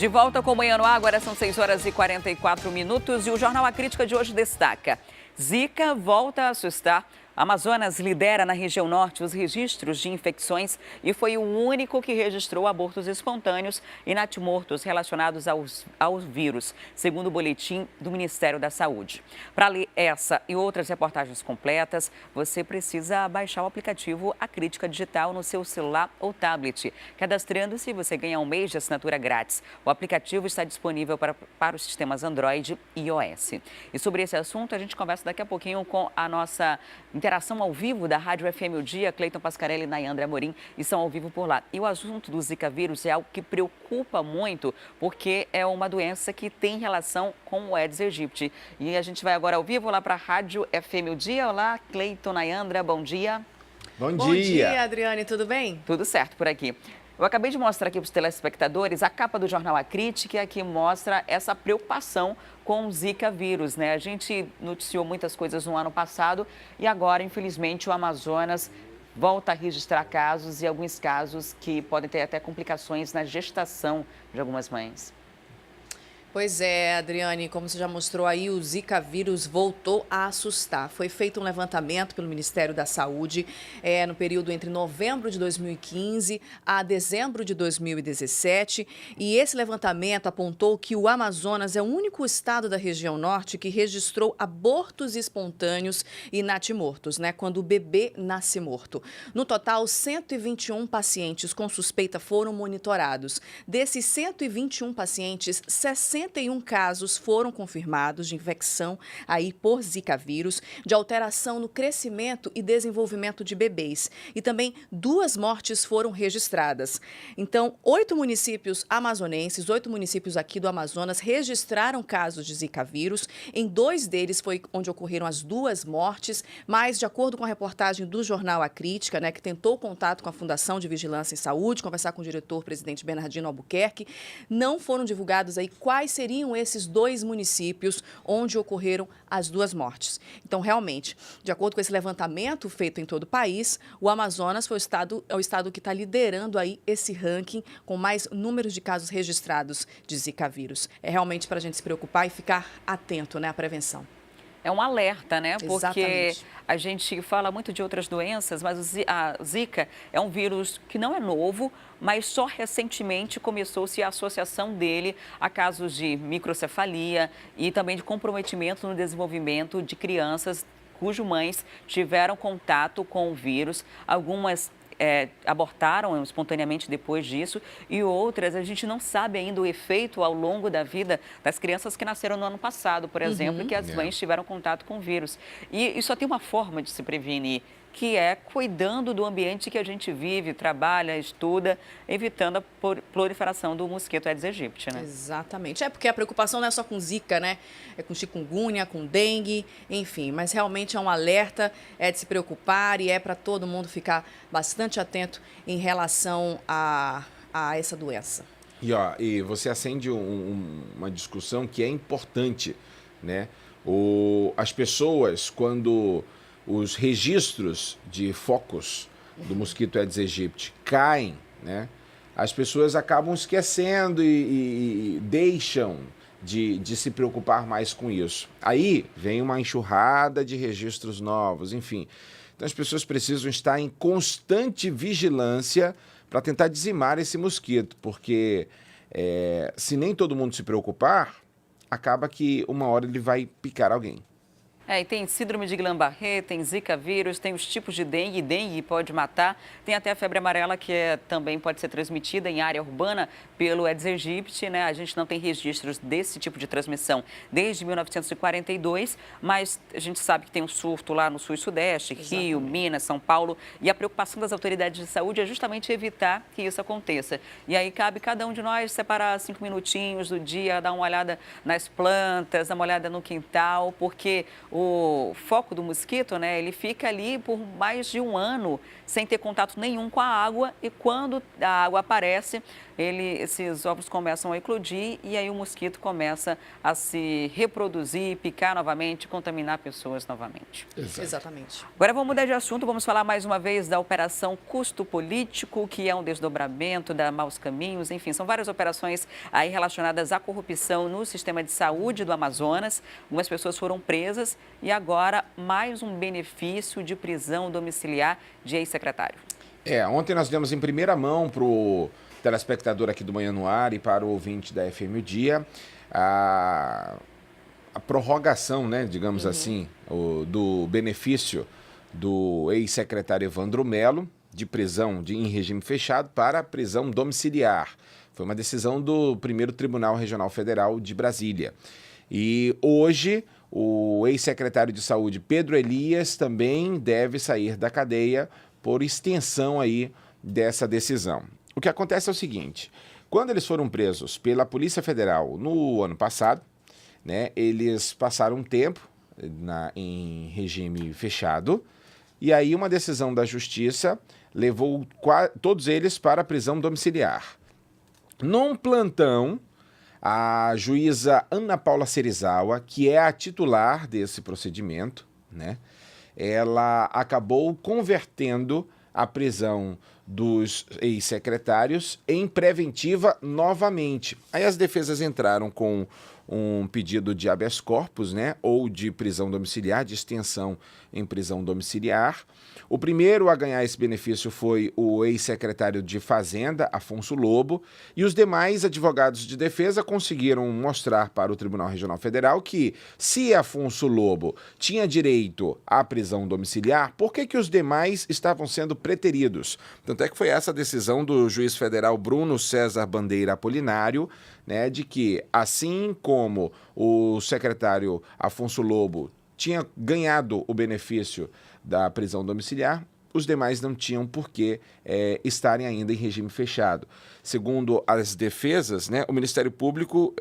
De volta com o Manhã no Ar, agora são 6h44 e o Jornal A Crítica de hoje destaca: Zika volta a assustar. Amazonas lidera na região norte os registros de infecções e foi o único que registrou abortos espontâneos e natimortos relacionados ao vírus, segundo o boletim do Ministério da Saúde. Para ler essa e outras reportagens completas, você precisa baixar o aplicativo A Crítica Digital no seu celular ou tablet. Cadastrando-se, você ganha um mês de assinatura grátis. O aplicativo está disponível para os sistemas Android e iOS. E sobre esse assunto, a gente conversa daqui a pouquinho com a nossa interação ao vivo da Rádio FM O Dia, Cleiton Pascarelli e Nayandra Amorim, e são ao vivo por lá. E o assunto do Zika vírus é algo que preocupa muito, porque é uma doença que tem relação com o Aedes aegypti. E a gente vai agora ao vivo lá para a Rádio FM O Dia. Olá, Cleiton, Nayandra, bom dia. Bom Bom dia, Adriane, tudo bem? Tudo certo por aqui. Eu acabei de mostrar aqui para os telespectadores a capa do Jornal A Crítica, que mostra essa preocupação com o Zika vírus, né? A gente noticiou muitas coisas no ano passado e agora, infelizmente, o Amazonas volta a registrar casos e alguns casos que podem ter até complicações na gestação de algumas mães. Pois é, Adriane, como você já mostrou aí, o Zika vírus voltou a assustar. Foi feito um levantamento pelo Ministério da Saúde no período entre novembro de 2015 a dezembro de 2017. E esse levantamento apontou que o Amazonas é o único estado da região norte que registrou abortos espontâneos e natimortos, né? Quando o bebê nasce morto. No total, 121 pacientes com suspeita foram monitorados. Desses 121 pacientes, 61 casos foram confirmados de infecção aí por Zika vírus, de alteração no crescimento e desenvolvimento de bebês. E também 2 mortes foram registradas. Então, 8 municípios amazonenses, 8 municípios aqui do Amazonas registraram casos de Zika vírus. Em 2 deles foi onde ocorreram as 2 mortes, mas de acordo com a reportagem do Jornal A Crítica, né, que tentou contato com a Fundação de Vigilância em Saúde, conversar com o diretor-presidente Bernardino Albuquerque, não foram divulgados aí quais seriam esses 2 municípios onde ocorreram as 2 mortes. Então, realmente, de acordo com esse levantamento feito em todo o país, o Amazonas é o estado que está liderando aí esse ranking com mais números de casos registrados de Zika vírus. É realmente para a gente se preocupar e ficar atento, né, à prevenção. É um alerta, né? Porque Exatamente. a gente fala muito de outras doenças, mas a Zika é um vírus que não é novo, mas só recentemente começou-se a associação dele a casos de microcefalia e também de comprometimento no desenvolvimento de crianças cujas mães tiveram contato com o vírus. Algumas abortaram espontaneamente depois disso e outras a gente não sabe ainda o efeito ao longo da vida das crianças que nasceram no ano passado, por exemplo, que as mães tiveram contato com o vírus. E só tem uma forma de se prevenir, que é cuidando do ambiente que a gente vive, trabalha, estuda, evitando a proliferação do mosquito Aedes aegypti, né? Exatamente. Porque a preocupação não é só com Zika, né? É com chikungunya, com dengue, enfim. Mas realmente é um alerta, é de se preocupar e é para todo mundo ficar bastante atento em relação a essa doença. E você acende uma discussão que é importante, né? As pessoas, quando os registros de focos do mosquito Aedes aegypti caem, né? As pessoas acabam esquecendo e deixam de se preocupar mais com isso. Aí vem uma enxurrada de registros novos, enfim. Então as pessoas precisam estar em constante vigilância para tentar dizimar esse mosquito, porque se nem todo mundo se preocupar, acaba que uma hora ele vai picar alguém. E tem síndrome de Guillain-Barré, tem Zika vírus, tem os tipos de dengue, dengue pode matar, tem até a febre amarela que também pode ser transmitida em área urbana pelo Aedes aegypti, né? A gente não tem registros desse tipo de transmissão desde 1942, mas a gente sabe que tem um surto lá no sul e sudeste, Rio, Minas, São Paulo, e a preocupação das autoridades de saúde é justamente evitar que isso aconteça. E aí cabe cada um de nós separar 5 minutinhos do dia, dar uma olhada nas plantas, dar uma olhada no quintal, porque o o foco do mosquito, né, ele fica ali por mais de um ano sem ter contato nenhum com a água e quando a água aparece, esses ovos começam a eclodir e aí o mosquito começa a se reproduzir, picar novamente, contaminar pessoas novamente. Exatamente. Agora vamos mudar de assunto, vamos falar mais uma vez da Operação Custo Político, que é um desdobramento da Maus Caminhos, enfim, são várias operações aí relacionadas à corrupção no sistema de saúde do Amazonas. Algumas pessoas foram presas e agora mais um benefício de prisão domiciliar de ex-secretário. Ontem nós demos em primeira mão para o telespectador aqui do Manhã no Ar e para o ouvinte da FM O Dia a prorrogação, né, digamos assim, do benefício do ex-secretário Evandro Melo de prisão em regime fechado para prisão domiciliar. Foi uma decisão do primeiro Tribunal Regional Federal de Brasília. E hoje o ex-secretário de Saúde Pedro Elias também deve sair da cadeia por extensão aí dessa decisão. O que acontece é o seguinte, quando eles foram presos pela Polícia Federal no ano passado, né, eles passaram um tempo em regime fechado e aí uma decisão da Justiça levou todos eles para a prisão domiciliar. Num plantão, a juíza Ana Paula Serizawa, que é a titular desse procedimento, né, ela acabou convertendo a prisão dos ex-secretários em preventiva novamente. Aí as defesas entraram com um pedido de habeas corpus, né, ou de prisão domiciliar, de extensão em prisão domiciliar. O primeiro a ganhar esse benefício foi o ex-secretário de Fazenda, Afonso Lobo, e os demais advogados de defesa conseguiram mostrar para o Tribunal Regional Federal que, se Afonso Lobo tinha direito à prisão domiciliar, por que os demais estavam sendo preteridos? Tanto é que foi essa decisão do juiz federal Bruno César Bandeira Apolinário, né, de que, assim como o secretário Afonso Lobo tinha ganhado o benefício da prisão domiciliar, os demais não tinham por que estarem ainda em regime fechado. Segundo as defesas, né, o Ministério Público,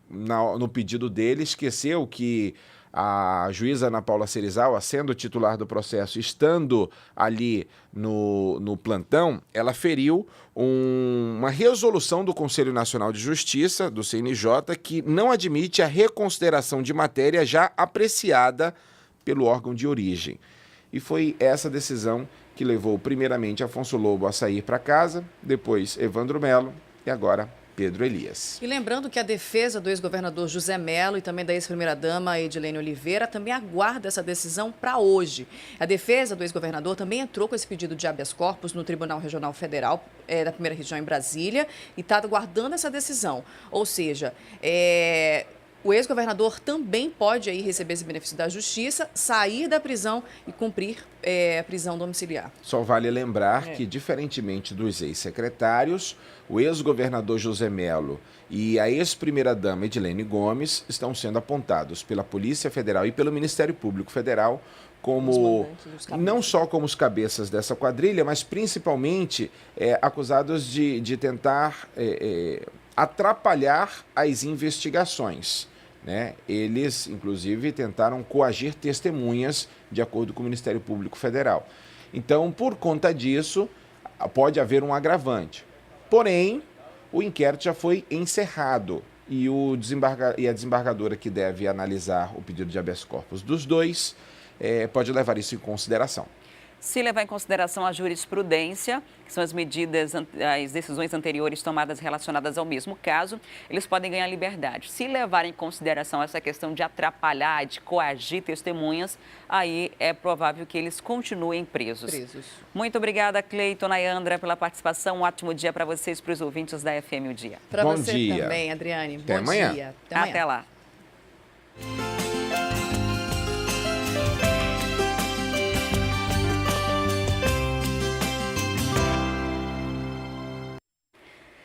no pedido dele, esqueceu que a juíza Ana Paula Serizawa, sendo titular do processo, estando ali no plantão, ela feriu uma resolução do Conselho Nacional de Justiça, do CNJ, que não admite a reconsideração de matéria já apreciada pelo órgão de origem. E foi essa decisão que levou primeiramente Afonso Lobo a sair para casa, depois Evandro Melo e agora Pedro Elias. E lembrando que a defesa do ex-governador José Melo e também da ex-primeira-dama Edilene Oliveira também aguarda essa decisão para hoje. A defesa do ex-governador também entrou com esse pedido de habeas corpus no Tribunal Regional Federal da Primeira Região em Brasília e está aguardando essa decisão. Ou seja, o ex-governador também pode aí receber esse benefício da Justiça, sair da prisão e cumprir a prisão domiciliar. Só vale lembrar que, diferentemente dos ex-secretários, o ex-governador José Melo e a ex-primeira-dama Edilene Gomes estão sendo apontados pela Polícia Federal e pelo Ministério Público Federal como não só como os cabeças dessa quadrilha, mas principalmente acusados de tentar atrapalhar as investigações. Né? Eles, inclusive, tentaram coagir testemunhas, de acordo com o Ministério Público Federal. Então, por conta disso, pode haver um agravante. Porém, o inquérito já foi encerrado e a desembargadora que deve analisar o pedido de habeas corpus dos dois pode levar isso em consideração. Se levar em consideração a jurisprudência, que são as decisões anteriores tomadas relacionadas ao mesmo caso, eles podem ganhar liberdade. Se levar em consideração essa questão de atrapalhar, de coagir testemunhas, aí é provável que eles continuem presos. Muito obrigada, Cleiton, Nayandra, pela participação. Um ótimo dia para vocês, para os ouvintes da FM O Dia. Para você dia. Também, Adriane. Até amanhã. Dia. Até lá.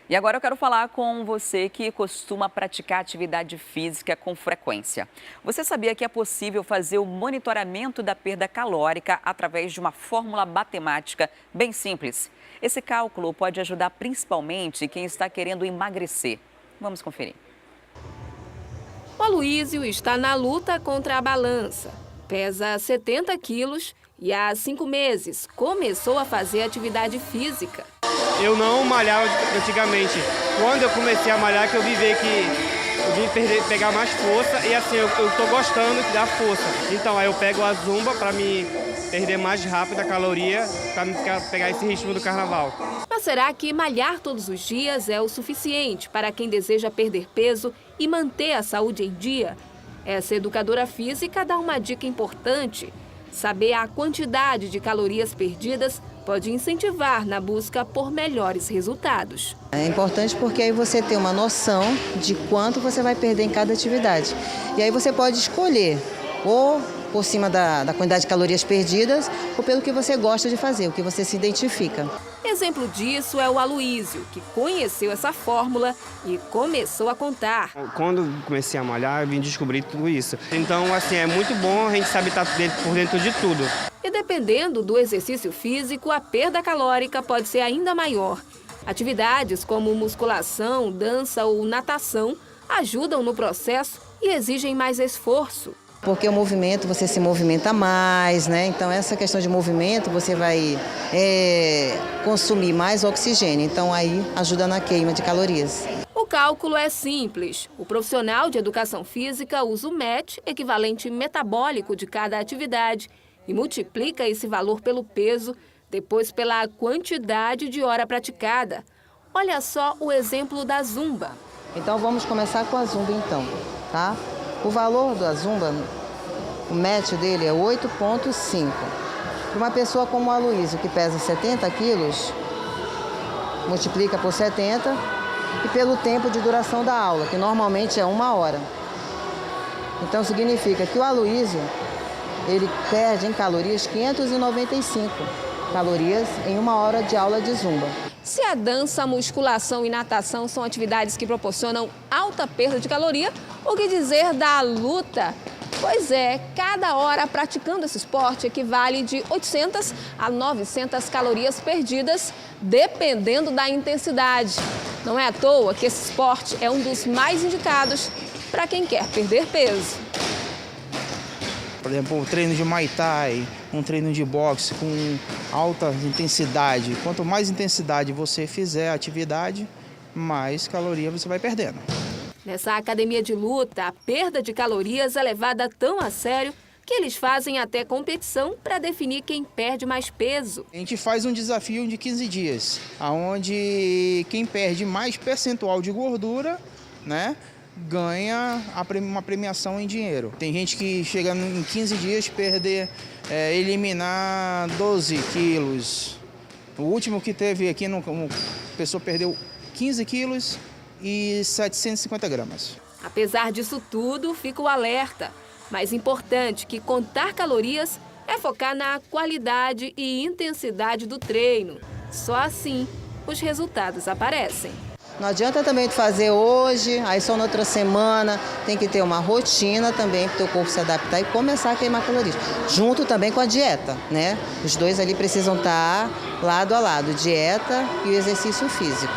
E agora eu quero falar com você que costuma praticar atividade física com frequência. Você sabia que é possível fazer o monitoramento da perda calórica através de uma fórmula matemática bem simples? Esse cálculo pode ajudar principalmente quem está querendo emagrecer. Vamos conferir. O Aloísio está na luta contra a balança. Pesa 70 quilos e há 5 meses começou a fazer atividade física. Eu não malhava antigamente. Quando eu comecei a malhar, que eu vi ver que eu vim pegar mais força e assim, eu estou gostando da força. Então aí eu pego a zumba para me perder mais rápido a caloria, para pegar esse ritmo do carnaval. Mas será que malhar todos os dias é o suficiente para quem deseja perder peso e manter a saúde em dia? Essa educadora física dá uma dica importante. Saber a quantidade de calorias perdidas pode incentivar na busca por melhores resultados. É importante porque aí você tem uma noção de quanto você vai perder em cada atividade. E aí você pode escolher ou por cima da quantidade de calorias perdidas ou pelo que você gosta de fazer, o que você se identifica. Exemplo disso é o Aloísio, que conheceu essa fórmula e começou a contar. Quando comecei a malhar, eu vim descobrir tudo isso. Então, assim, é muito bom a gente saber estar por dentro de tudo. E dependendo do exercício físico, a perda calórica pode ser ainda maior. Atividades como musculação, dança ou natação ajudam no processo e exigem mais esforço. Porque o movimento, você se movimenta mais, né? Então, essa questão de movimento, você vai consumir mais oxigênio. Então, aí ajuda na queima de calorias. O cálculo é simples. O profissional de educação física usa o MET, equivalente metabólico de cada atividade, e multiplica esse valor pelo peso, depois pela quantidade de hora praticada. Olha só o exemplo da zumba. Então, vamos começar com a zumba, então, tá? O valor da zumba, o MET dele é 8,5. Para uma pessoa como o Aloísio, que pesa 70 quilos, multiplica por 70 e pelo tempo de duração da aula, que normalmente é 1 hora. Então, significa que o Aloísio, ele perde em calorias 595 calorias em 1 hora de aula de zumba. Se a dança, a musculação e natação são atividades que proporcionam alta perda de caloria, o que dizer da luta? Pois é, cada hora praticando esse esporte equivale de 800 a 900 calorias perdidas, dependendo da intensidade. Não é à toa que esse esporte é um dos mais indicados para quem quer perder peso. Por exemplo, um treino de Muay Thai, um treino de boxe com alta intensidade. Quanto mais intensidade você fizer a atividade, mais caloria você vai perdendo. Nessa academia de luta, a perda de calorias é levada tão a sério que eles fazem até competição para definir quem perde mais peso. A gente faz um desafio de 15 dias, onde quem perde mais percentual de gordura, né, ganha uma premiação em dinheiro. Tem gente que chega em 15 dias eliminar 12 quilos. O último que teve aqui, a pessoa perdeu 15 quilos e 750 gramas. Apesar disso tudo, fica o alerta. Mais importante que contar calorias é focar na qualidade e intensidade do treino. Só assim os resultados aparecem. Não adianta também tu fazer hoje, aí só na outra semana, tem que ter uma rotina também para o teu corpo se adaptar e começar a queimar calorias. Junto também com a dieta, né? Os dois ali precisam estar lado a lado, dieta e o exercício físico.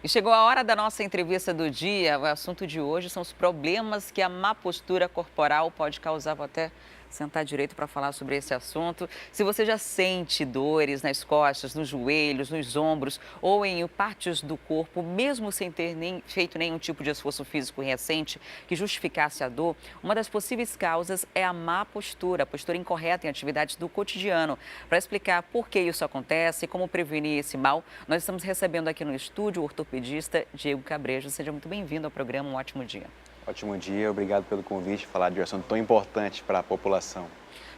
E chegou a hora da nossa entrevista do dia. O assunto de hoje são os problemas que a má postura corporal pode causar. Vou até sentar direito para falar sobre esse assunto. Se você já sente dores nas costas, nos joelhos, nos ombros ou em partes do corpo, mesmo sem ter feito nenhum tipo de esforço físico recente que justificasse a dor, uma das possíveis causas é a má postura, a postura incorreta em atividades do cotidiano. Para explicar por que isso acontece e como prevenir esse mal, nós estamos recebendo aqui no estúdio o ortopedista Diego Cabrejo. Seja muito bem-vindo ao programa. Um ótimo dia. Ótimo dia, obrigado pelo convite, falar de um assunto tão importante para a população.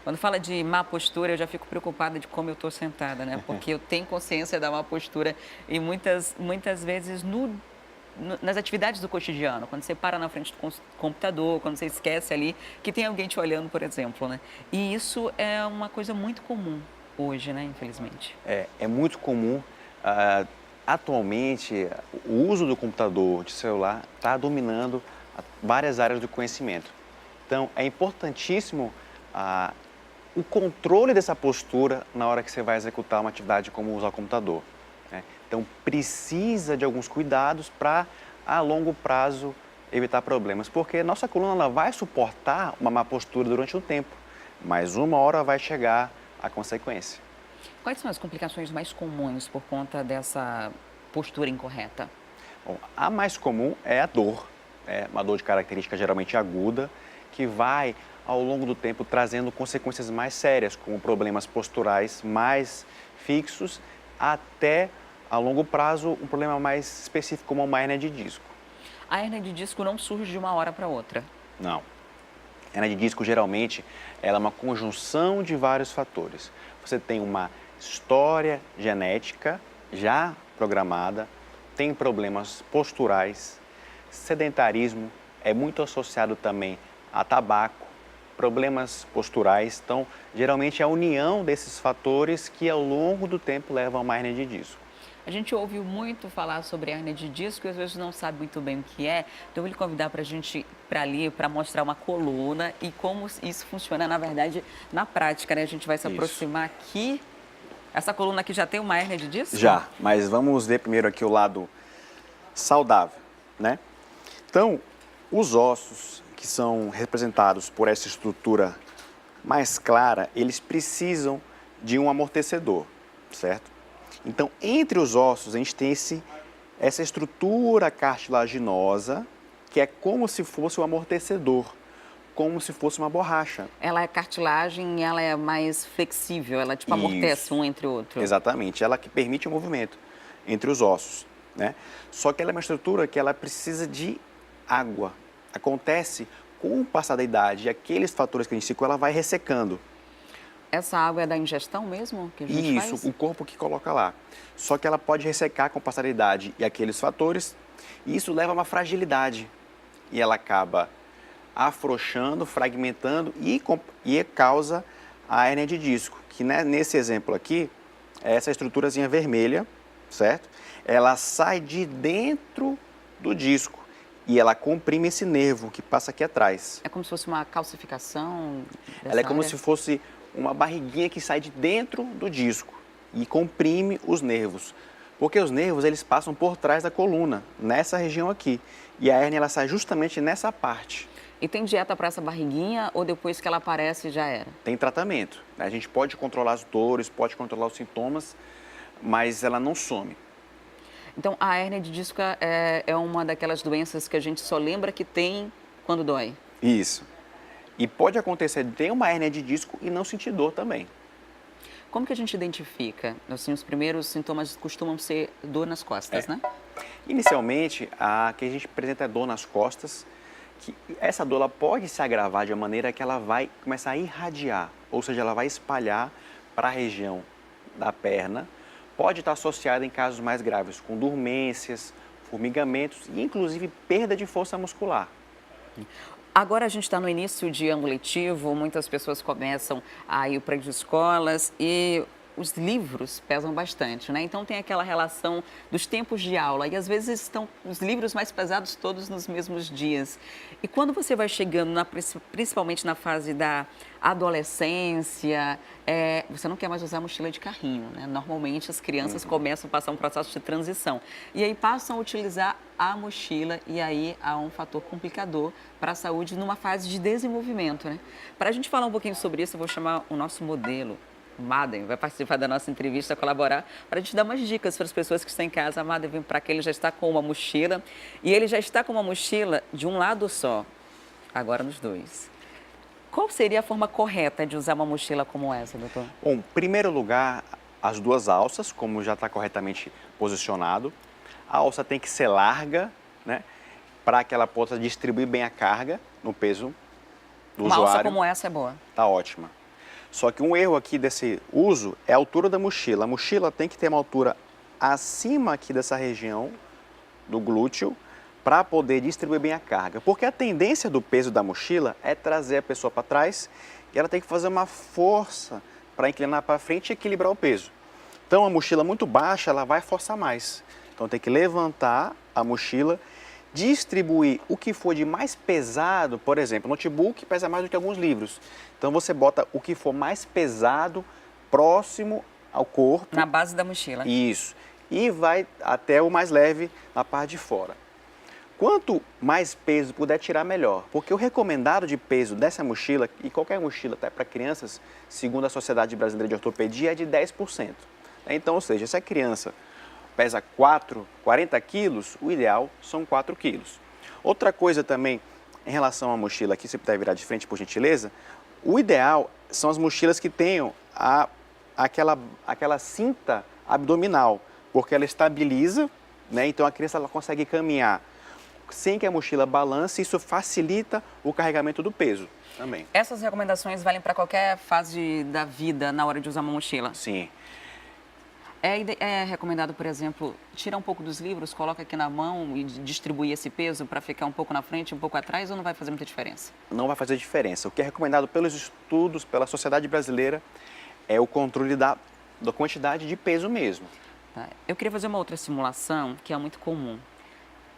Quando fala de má postura, eu já fico preocupada de como eu estou sentada, né? Porque eu tenho consciência da má postura e muitas vezes nas atividades do cotidiano, quando você para na frente do computador, quando você esquece ali que tem alguém te olhando, por exemplo, né? E isso é uma coisa muito comum hoje, né? Infelizmente. É muito comum. Atualmente, o uso do computador, de celular, está dominando várias áreas do conhecimento. Então, é importantíssimo o controle dessa postura na hora que você vai executar uma atividade como usar o computador. né? Então, precisa de alguns cuidados para, a longo prazo, evitar problemas. Porque nossa coluna ela vai suportar uma má postura durante um tempo, mas uma hora vai chegar a consequência. Quais são as complicações mais comuns por conta dessa postura incorreta? Bom, a mais comum é a dor, uma dor de característica geralmente aguda, que vai, ao longo do tempo, trazendo consequências mais sérias, como problemas posturais mais fixos, até, a longo prazo, um problema mais específico, como uma hérnia de disco. A hérnia de disco não surge de uma hora para outra. Não. A hérnia de disco, geralmente, ela é uma conjunção de vários fatores. Você tem uma história genética já programada, tem problemas posturais, sedentarismo, é muito associado também a tabaco, problemas posturais. Então, geralmente é a união desses fatores que ao longo do tempo levam a uma hérnia de disco. A gente ouve muito falar sobre hérnia de disco e às vezes não sabe muito bem o que é. Então, eu vou lhe convidar para a gente ir para ali, para mostrar uma coluna e como isso funciona, na verdade, na prática, né? A gente vai se aproximar aqui. Essa coluna aqui já tem uma hérnia de disco? Já, mas vamos ver primeiro aqui o lado saudável, né? Então, os ossos que são representados por essa estrutura mais clara, eles precisam de um amortecedor, certo? Então, entre os ossos, a gente tem essa estrutura cartilaginosa, que é como se fosse um amortecedor, como se fosse uma borracha. Ela é cartilagem e ela é mais flexível, ela tipo amortece um entre o outro. Exatamente, ela que permite o movimento entre os ossos, né? Só que ela é uma estrutura que ela precisa de água. Acontece com o passar da idade e aqueles fatores que a gente citou, ela vai ressecando. Essa água é da ingestão mesmo que a gente faz? Isso, o corpo que coloca lá. Só que ela pode ressecar com o passar da idade e aqueles fatores, e isso leva a uma fragilidade. E ela acaba afrouxando, fragmentando e causa a hérnia de disco, que nesse exemplo aqui, é essa estruturazinha vermelha, certo? Ela sai de dentro do disco e ela comprime esse nervo que passa aqui atrás. É como se fosse uma calcificação dessa Ela é como área? se fosse uma barriguinha que sai de dentro do disco e comprime os nervos. Porque os nervos, eles passam por trás da coluna, nessa região aqui. E a hérnia, ela sai justamente nessa parte. E tem dieta para essa barriguinha ou depois que ela aparece já era? Tem tratamento, né? A gente pode controlar as dores, pode controlar os sintomas, mas ela não some. Então, a hérnia de disco é uma daquelas doenças que a gente só lembra que tem quando dói? Isso. E pode acontecer de ter uma hérnia de disco e não sentir dor também. Como que a gente identifica? Assim, os primeiros sintomas costumam ser dor nas costas, né? Inicialmente, a que a gente apresenta é dor nas costas, que essa dor ela pode se agravar de uma maneira que ela vai começar a irradiar, ou seja, ela vai espalhar para a região da perna, pode estar associada em casos mais graves, com dormências, formigamentos e inclusive perda de força muscular. Agora a gente está no início de ano letivo, muitas pessoas começam a ir para as escolas e os livros pesam bastante, né? Então tem aquela relação dos tempos de aula e às vezes estão os livros mais pesados todos nos mesmos dias. E quando você vai chegando, principalmente na fase da adolescência, você não quer mais usar mochila de carrinho, né? Normalmente as crianças começam a passar um processo de transição e aí passam a utilizar a mochila e aí há um fator complicador para a saúde numa fase de desenvolvimento, né? Para a gente falar um pouquinho sobre isso, eu vou chamar o nosso modelo, Madden, vai participar da nossa entrevista, colaborar, para a gente dar umas dicas para as pessoas que estão em casa. A Madden vem para cá, ele já está com uma mochila e ele já está com uma mochila de um lado só, agora nos dois. Qual seria a forma correta de usar uma mochila como essa, doutor? Bom, em primeiro lugar, as duas alças, como já está corretamente posicionado. A alça tem que ser larga, né, para que ela possa distribuir bem a carga no peso do usuário. Uma alça como essa é boa. Tá ótima. Só que um erro aqui desse uso é a altura da mochila. A mochila tem que ter uma altura acima aqui dessa região do glúteo para poder distribuir bem a carga. Porque a tendência do peso da mochila é trazer a pessoa para trás e ela tem que fazer uma força para inclinar para frente e equilibrar o peso. Então a mochila muito baixa, ela vai forçar mais. Então tem que levantar a mochila, distribuir o que for de mais pesado, por exemplo, o notebook pesa mais do que alguns livros. Então você bota o que for mais pesado próximo ao corpo. Na base da mochila. Isso. e vai até o mais leve na parte de fora. Quanto mais peso puder tirar, melhor, porque o recomendado de peso dessa mochila, e qualquer mochila até para crianças, segundo a Sociedade Brasileira de Ortopedia, é de 10%. Então, ou seja, se a criança pesa 40 quilos, o ideal são 4 quilos. Outra coisa também, em relação à mochila aqui, se puder virar de frente, por gentileza, o ideal são as mochilas que tenham aquela cinta abdominal, porque ela estabiliza, né? Então a criança ela consegue caminhar sem que a mochila balance, isso facilita o carregamento do peso também. Essas recomendações valem para qualquer fase da vida na hora de usar uma mochila? Sim. É recomendado, por exemplo, tirar um pouco dos livros, coloca aqui na mão e distribuir esse peso para ficar um pouco na frente, um pouco atrás, ou não vai fazer muita diferença? Não vai fazer diferença. O que é recomendado pelos estudos, pela Sociedade Brasileira, é o controle da quantidade de peso mesmo. Tá. Eu queria fazer uma outra simulação que é muito comum.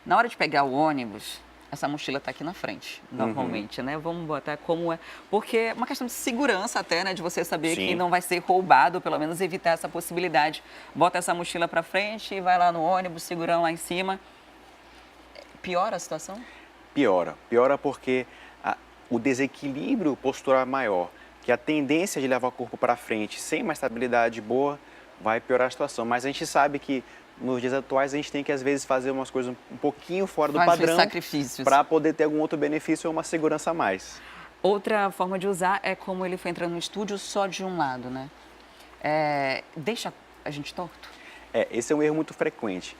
Na hora de pegar o ônibus, essa mochila está aqui na frente, normalmente, né? Vamos botar como é. Porque é uma questão de segurança até, né? De você saber Sim. que não vai ser roubado, pelo menos evitar essa possibilidade. Bota essa mochila para frente e vai lá no ônibus, segurando lá em cima. Piora a situação? Piora. Piora porque o desequilíbrio postural é maior, que a tendência de levar o corpo para frente sem uma estabilidade boa vai piorar a situação. Mas a gente sabe que nos dias atuais a gente tem que às vezes fazer umas coisas um pouquinho fora do padrão para poder ter algum outro benefício ou uma segurança a mais. Outra forma de usar é como ele foi entrando no estúdio só de um lado, né? Deixa a gente torto? Esse é um erro muito frequente.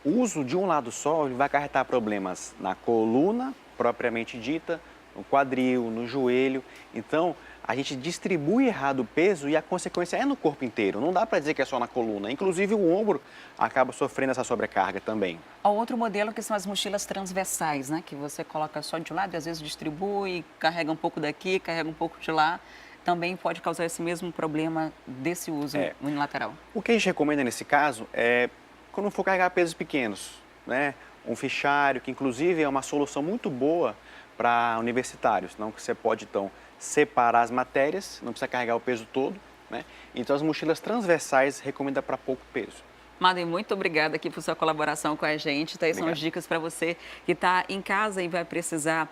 O uso de um lado só ele vai acarretar problemas na coluna propriamente dita, no quadril, no joelho. Então, a gente distribui errado o peso e a consequência é no corpo inteiro. Não dá para dizer que é só na coluna. Inclusive, o ombro acaba sofrendo essa sobrecarga também. Há outro modelo que são as mochilas transversais, né? Que você coloca só de um lado e às vezes distribui, carrega um pouco daqui, carrega um pouco de lá. Também pode causar esse mesmo problema desse uso unilateral. O que a gente recomenda nesse caso é quando for carregar pesos pequenos, né? Um fichário, que inclusive é uma solução muito boa para universitários, não que você pode, então, separar as matérias, não precisa carregar o peso todo, né? Então, as mochilas transversais recomenda para pouco peso. Madem, muito obrigada aqui por sua colaboração com a gente. Tá? São as dicas para você que está em casa e vai precisar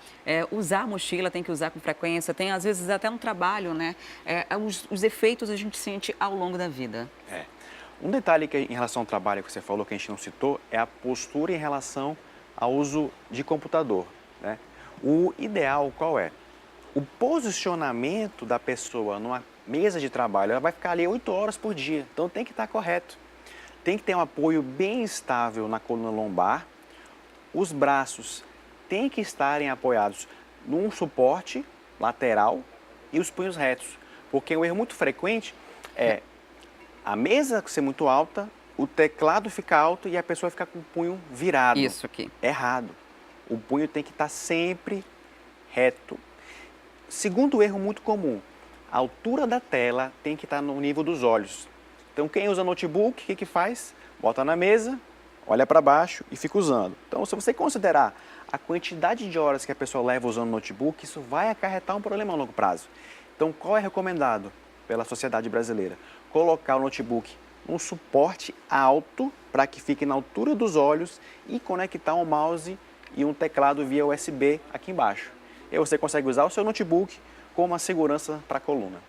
usar a mochila, tem que usar com frequência, tem às vezes até um trabalho, né? Os efeitos a gente sente ao longo da vida. Um detalhe que em relação ao trabalho que você falou, que a gente não citou, é a postura em relação ao uso de computador, né? O ideal qual é? O posicionamento da pessoa numa mesa de trabalho, ela vai ficar ali 8 horas por dia, então tem que estar correto. Tem que ter um apoio bem estável na coluna lombar, os braços têm que estarem apoiados num suporte lateral e os punhos retos, porque um erro muito frequente é a mesa ser muito alta, o teclado ficar alto e a pessoa ficar com o punho virado. Isso aqui. Errado. O punho tem que estar sempre reto. Segundo erro muito comum, a altura da tela tem que estar no nível dos olhos. Então, quem usa notebook, o que faz? Bota na mesa, olha para baixo e fica usando. Então, se você considerar a quantidade de horas que a pessoa leva usando notebook, isso vai acarretar um problema a longo prazo. Então, qual é recomendado pela Sociedade Brasileira? Colocar o notebook num suporte alto para que fique na altura dos olhos e conectar um mouse e um teclado via USB aqui embaixo. E aí você consegue usar o seu notebook como uma segurança para a coluna.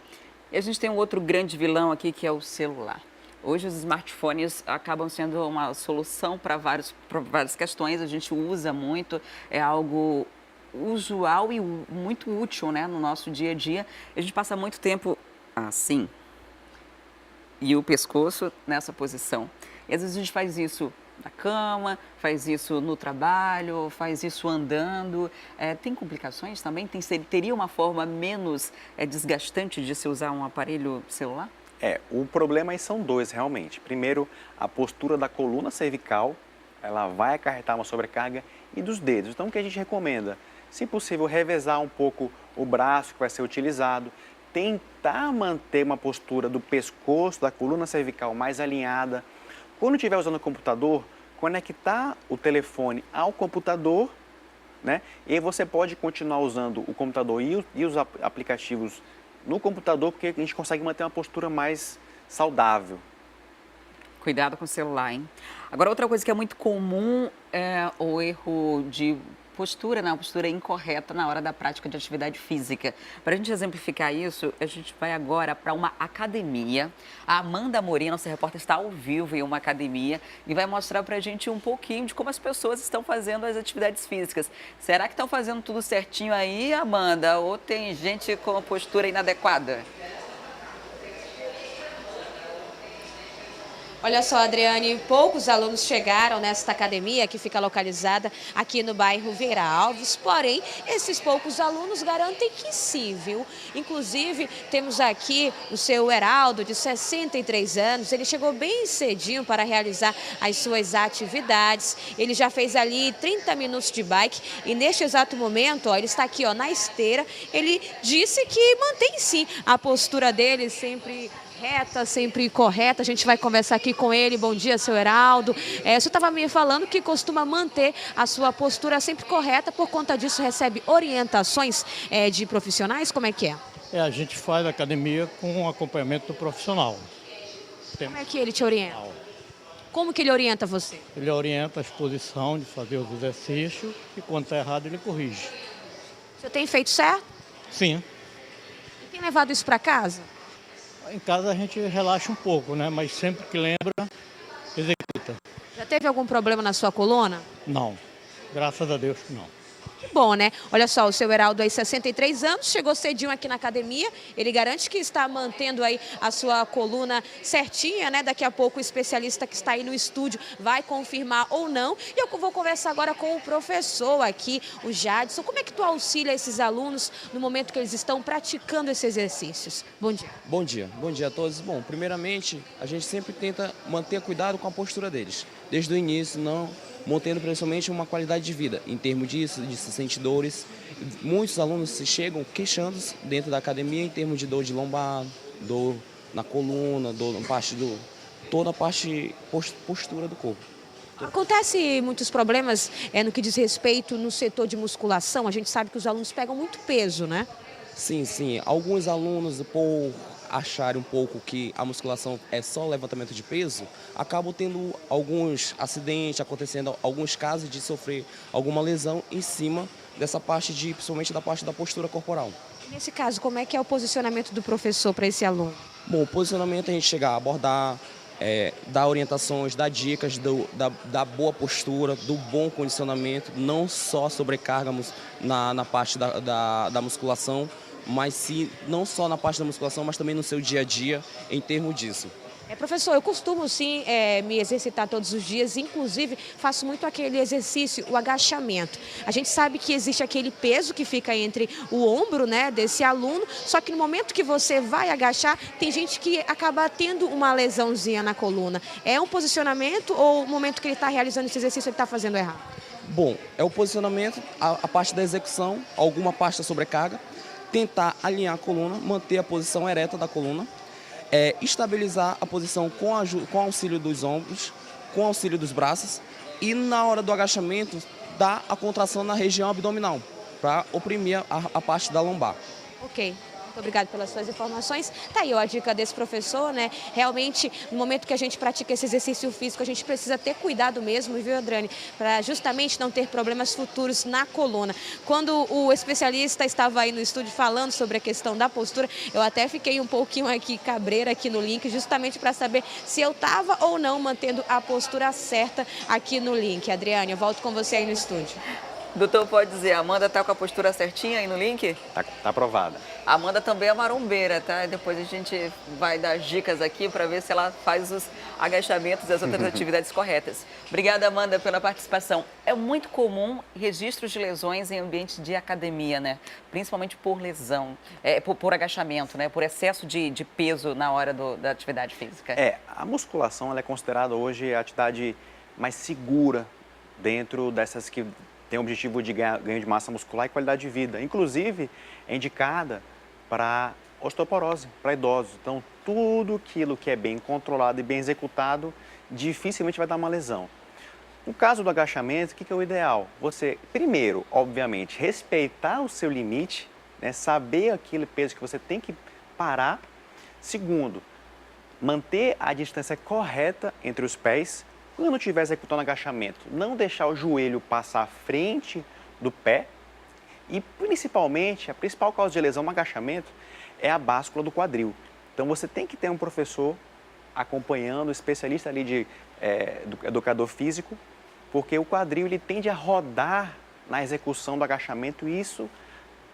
E a gente tem um outro grande vilão aqui, que é o celular. Hoje os smartphones acabam sendo uma solução para várias questões, a gente usa muito, é algo usual e muito útil, né, no nosso dia a dia. A gente passa muito tempo assim, e o pescoço nessa posição. E às vezes a gente faz isso na cama, faz isso no trabalho, faz isso andando. Tem complicações também? Teria uma forma menos desgastante de se usar um aparelho celular? O problema aí são dois realmente. Primeiro, a postura da coluna cervical, ela vai acarretar uma sobrecarga, e dos dedos. Então, o que a gente recomenda? Se possível, revezar um pouco o braço que vai ser utilizado, tentar manter uma postura do pescoço, da coluna cervical mais alinhada. Quando estiver usando o computador, conectar o telefone ao computador, né? E aí você pode continuar usando o computador e os aplicativos no computador, porque a gente consegue manter uma postura mais saudável. Cuidado com o celular, hein? Agora, outra coisa que é muito comum é o erro de postura, né? Uma postura incorreta na hora da prática de atividade física. Para a gente exemplificar isso, a gente vai agora para uma academia. A Amanda Amorim, nossa repórter, está ao vivo em uma academia e vai mostrar para a gente um pouquinho de como as pessoas estão fazendo as atividades físicas. Será que estão fazendo tudo certinho aí, Amanda? Ou tem gente com a postura inadequada? Olha só, Adriane, poucos alunos chegaram nesta academia que fica localizada aqui no bairro Vieira Alves, porém, esses poucos alunos garantem que sim, viu? Inclusive, temos aqui o seu Heraldo, de 63 anos, ele chegou bem cedinho para realizar as suas atividades, ele já fez ali 30 minutos de bike e neste exato momento, ó, ele está aqui ó, na esteira, ele disse que mantém sim a postura dele sempre reta, sempre correta. A gente vai conversar aqui com ele. Bom dia, seu Heraldo. O senhor estava me falando que costuma manter a sua postura sempre correta, por conta disso recebe orientações de profissionais? Como é que é? A gente faz academia com acompanhamento do profissional. Como é que ele te orienta? Como que ele orienta você? Ele orienta a exposição de fazer os exercícios e quando está errado ele corrige. O senhor tem feito certo? Sim. E tem levado isso para casa? Em casa a gente relaxa um pouco, né? Mas sempre que lembra, executa. Já teve algum problema na sua coluna? Não. Graças a Deus, não. Que bom, né? Olha só, o seu Heraldo aí, 63 anos, chegou cedinho aqui na academia. Ele garante que está mantendo aí a sua coluna certinha, né? Daqui a pouco o especialista que está aí no estúdio vai confirmar ou não. E eu vou conversar agora com o professor aqui, o Jadson. Como é que tu auxilia esses alunos no momento que eles estão praticando esses exercícios? Bom dia. Bom dia a todos. Bom, primeiramente, a gente sempre tenta manter cuidado com a postura deles. Desde o início, não mantendo principalmente uma qualidade de vida. Em termos disso, de se sentir dores, muitos alunos se chegam queixando dentro da academia em termos de dor de lombar, dor na coluna, dor na parte toda a parte postura do corpo. Acontece muitos problemas no que diz respeito no setor de musculação. A gente sabe que os alunos pegam muito peso, né? Sim. Alguns alunos, por acharem um pouco que a musculação é só levantamento de peso, acabam tendo alguns acidentes, acontecendo alguns casos de sofrer alguma lesão em cima dessa parte principalmente da parte da postura corporal. Nesse caso, como é que é o posicionamento do professor para esse aluno? Bom, o posicionamento a gente chegar a abordar, dar orientações, dar dicas da boa postura, do bom condicionamento, não só sobrecargamos na parte da musculação, mas sim, não só na parte da musculação, mas também no seu dia a dia, em termos disso. Professor, eu costumo sim me exercitar todos os dias, inclusive faço muito aquele exercício, o agachamento. A gente sabe que existe aquele peso que fica entre o ombro, né, desse aluno, só que no momento que você vai agachar, tem gente que acaba tendo uma lesãozinha na coluna. É um posicionamento ou o momento que ele está realizando esse exercício ele está fazendo errado? Bom, é o posicionamento, a parte da execução, alguma parte da sobrecarga, tentar alinhar a coluna, manter a posição ereta da coluna, estabilizar a posição com auxílio dos ombros, com auxílio dos braços e na hora do agachamento dar a contração na região abdominal para oprimir a parte da lombar. Ok. Muito obrigada pelas suas informações. Tá aí ó, a dica desse professor, né? Realmente, no momento que a gente pratica esse exercício físico, a gente precisa ter cuidado mesmo, viu, Adrane? Para justamente não ter problemas futuros na coluna. Quando o especialista estava aí no estúdio falando sobre a questão da postura, eu até fiquei um pouquinho aqui cabreira aqui no link, justamente para saber se eu estava ou não mantendo a postura certa aqui no link. Adriane, eu volto com você aí no estúdio. Doutor, pode dizer, a Amanda tá com a postura certinha aí no link? Tá aprovada. A Amanda também é marombeira, tá? Depois a gente vai dar dicas aqui para ver se ela faz os agachamentos e as outras atividades corretas. Obrigada, Amanda, pela participação. É muito comum registros de lesões em ambiente de academia, né? Principalmente por lesão, por agachamento, né? Por excesso de peso na hora da atividade física. A musculação ela é considerada hoje a atividade mais segura dentro dessas que tem o objetivo de ganho de massa muscular e qualidade de vida. Inclusive, é indicada para osteoporose, para idosos. Então, tudo aquilo que é bem controlado e bem executado, dificilmente vai dar uma lesão. No caso do agachamento, o que é o ideal? Você, primeiro, obviamente, respeitar o seu limite, né? Saber aquele peso que você tem que parar. Segundo, manter a distância correta entre os pés quando estiver executando agachamento. Não deixar o joelho passar à frente do pé e, principalmente, a principal causa de lesão no agachamento é a báscula do quadril. Então, você tem que ter um professor acompanhando, especialista ali do educador físico, porque o quadril ele tende a rodar na execução do agachamento e isso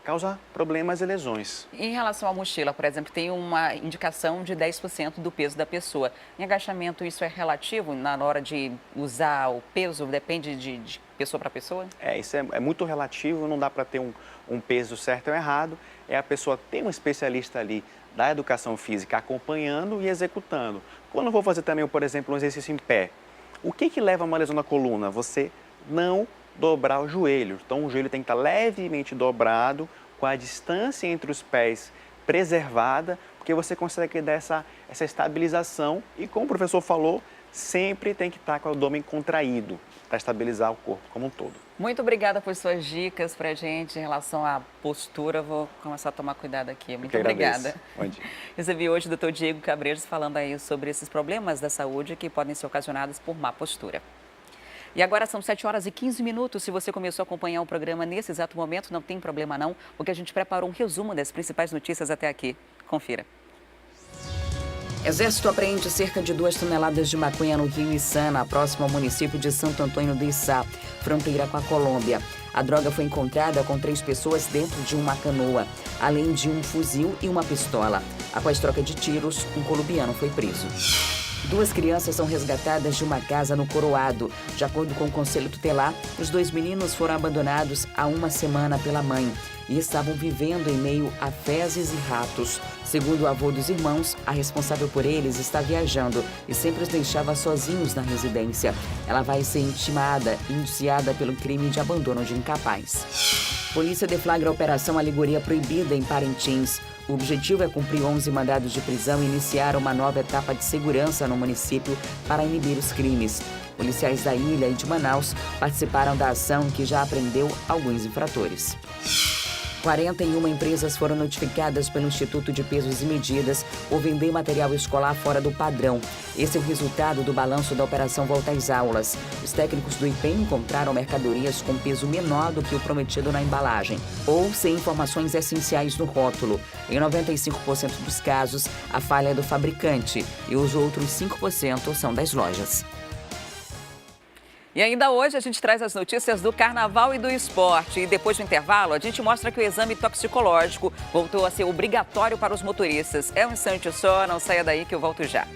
causa problemas e lesões. Em relação à mochila, por exemplo, tem uma indicação de 10% do peso da pessoa. Em agachamento, isso é relativo na hora de usar o peso? Depende de pessoa para pessoa? Isso é muito relativo, não dá para ter um peso certo ou errado. É a pessoa ter um especialista ali da educação física acompanhando e executando. Quando eu vou fazer também, por exemplo, um exercício em pé, o que leva a uma lesão na coluna? Você não dobrar o joelho. Então, o joelho tem que estar levemente dobrado, com a distância entre os pés preservada, porque você consegue dar essa estabilização e, como o professor falou, sempre tem que estar com o abdômen contraído para estabilizar o corpo como um todo. Muito obrigada por suas dicas para a gente em relação à postura. Vou começar a tomar cuidado aqui. Muito obrigada. Bom dia. Recebi hoje o Dr. Diego Cabreiros falando aí sobre esses problemas da saúde que podem ser ocasionados por má postura. E agora são 7h15. Se você começou a acompanhar o programa nesse exato momento, não tem problema não, porque a gente preparou um resumo das principais notícias até aqui. Confira. Exército apreende cerca de 2 toneladas de maconha no Rio Içana, próximo ao município de Santo Antônio do Içá, fronteira com a Colômbia. A droga foi encontrada com 3 pessoas dentro de uma canoa, além de um fuzil e uma pistola. Após troca de tiros, um colombiano foi preso. 2 crianças são resgatadas de uma casa no Coroado. De acordo com o Conselho Tutelar, os 2 meninos foram abandonados há uma semana pela mãe e estavam vivendo em meio a fezes e ratos. Segundo o avô dos irmãos, a responsável por eles está viajando e sempre os deixava sozinhos na residência. Ela vai ser intimada e indiciada pelo crime de abandono de incapaz. Polícia deflagra a Operação Alegoria Proibida em Parintins. O objetivo é cumprir 11 mandados de prisão e iniciar uma nova etapa de segurança no município para inibir os crimes. Policiais da ilha e de Manaus participaram da ação que já apreendeu alguns infratores. 41 empresas foram notificadas pelo Instituto de Pesos e Medidas por vender material escolar fora do padrão. Esse é o resultado do balanço da Operação Volta às Aulas. Os técnicos do IPEM encontraram mercadorias com peso menor do que o prometido na embalagem, ou sem informações essenciais no rótulo. Em 95% dos casos, a falha é do fabricante e os outros 5% são das lojas. E ainda hoje a gente traz as notícias do carnaval e do esporte. E depois do intervalo, a gente mostra que o exame toxicológico voltou a ser obrigatório para os motoristas. É um instante só, não saia daí que eu volto já.